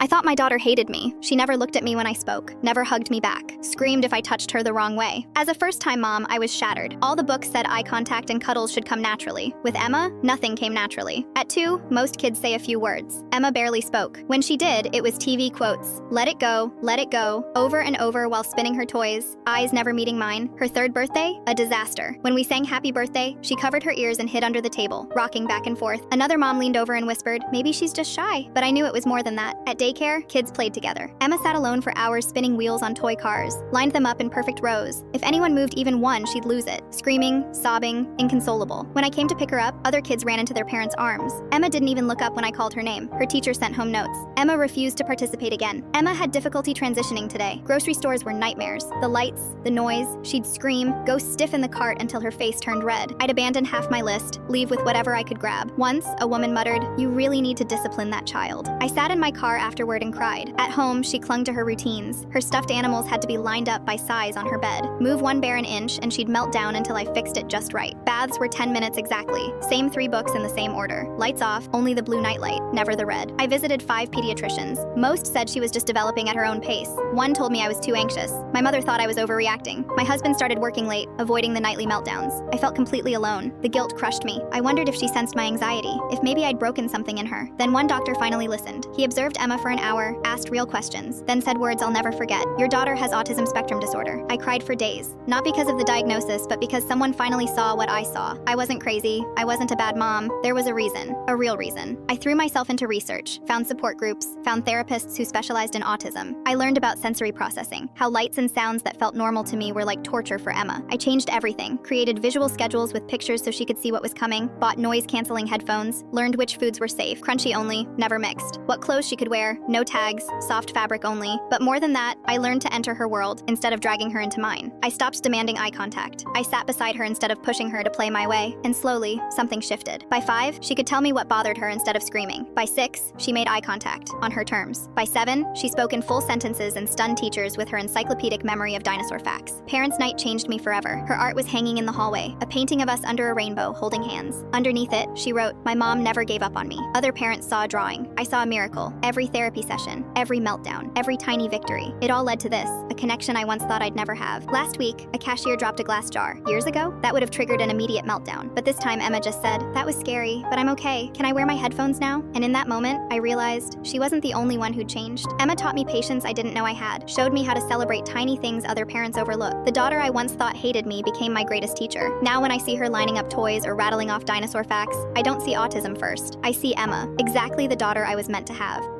I thought my daughter hated me. She never looked at me when I spoke, never hugged me back, screamed if I touched her the wrong way. As a first-time mom, I was shattered. All the books said eye contact and cuddles should come naturally. With Emma, nothing came naturally. At 2, most kids say a few words. Emma barely spoke. When she did, it was TV quotes. Let it go, over and over while spinning her toys, eyes never meeting mine. Her 3rd birthday, a disaster. When we sang happy birthday, she covered her ears and hid under the table, rocking back and forth. Another mom leaned over and whispered, maybe she's just shy. But I knew it was more than that. At daycare, kids played together. Emma sat alone for hours spinning wheels on toy cars, lined them up in perfect rows. If anyone moved even one, she'd lose it. Screaming, sobbing, inconsolable. When I came to pick her up, other kids ran into their parents' arms. Emma didn't even look up when I called her name. Her teacher sent home notes. Emma refused to participate again. Emma had difficulty transitioning today. Grocery stores were nightmares. The lights, the noise, she'd scream, go stiff in the cart until her face turned red. I'd abandon half my list, leave with whatever I could grab. Once, a woman muttered, "You really need to discipline that child." I sat in my car afterward and cried. At home, she clung to her routines. Her stuffed animals had to be lined up by size on her bed. Move one bear an inch and she'd melt down until I fixed it just right. Baths were 10 minutes exactly. Same 3 books in the same order. Lights off, only the blue nightlight, never the red. I visited 5 pediatricians. Most said she was just developing at her own pace. One told me I was too anxious. My mother thought I was overreacting. My husband started working late, avoiding the nightly meltdowns. I felt completely alone. The guilt crushed me. I wondered if she sensed my anxiety, if maybe I'd broken something in her. Then one doctor finally listened. He observed Emma for an hour, asked real questions, then said words I'll never forget. "Your daughter has autism spectrum disorder." I cried for days. Not because of the diagnosis, but because someone finally saw what I saw. I wasn't crazy. I wasn't a bad mom. There was a reason. A real reason. I threw myself into research, found support groups, found therapists who specialized in autism. I learned about sensory processing, how lights and sounds that felt normal to me were like torture for Emma. I changed everything, created visual schedules with pictures so she could see what was coming, bought noise-canceling headphones, learned which foods were safe, crunchy only, never mixed, what clothes she could wear, no tags, soft fabric only. But more than that, I learned to enter her world instead of dragging her into mine. I stopped demanding eye contact. I sat beside her instead of pushing her to play my way, and slowly, something shifted. By 5, she could tell me what bothered her instead of screaming. By 6, she made eye contact, on her terms. By 7, she spoke in full sentences and stunned teachers with her encyclopedic memory of dinosaur facts. Parents' night changed me forever. Her art was hanging in the hallway, a painting of us under a rainbow, holding hands. Underneath it, she wrote, "My mom never gave up on me." Other parents saw a drawing. I saw a miracle. Every therapy session, every meltdown, every tiny victory. It all led to this, a connection I once thought I'd never have. Last week, a cashier dropped a glass jar. Years ago, that would have triggered an immediate meltdown. But this time, Emma just said, "That was scary, but I'm okay. Can I wear my headphones now?" And in that moment, I realized she wasn't the only one who'd changed. Emma taught me patience I didn't know I had, showed me how to celebrate tiny things other parents overlook. The daughter I once thought hated me became my greatest teacher. Now when I see her lining up toys or rattling off dinosaur facts, I don't see autism first. I see Emma, exactly the daughter I was meant to have.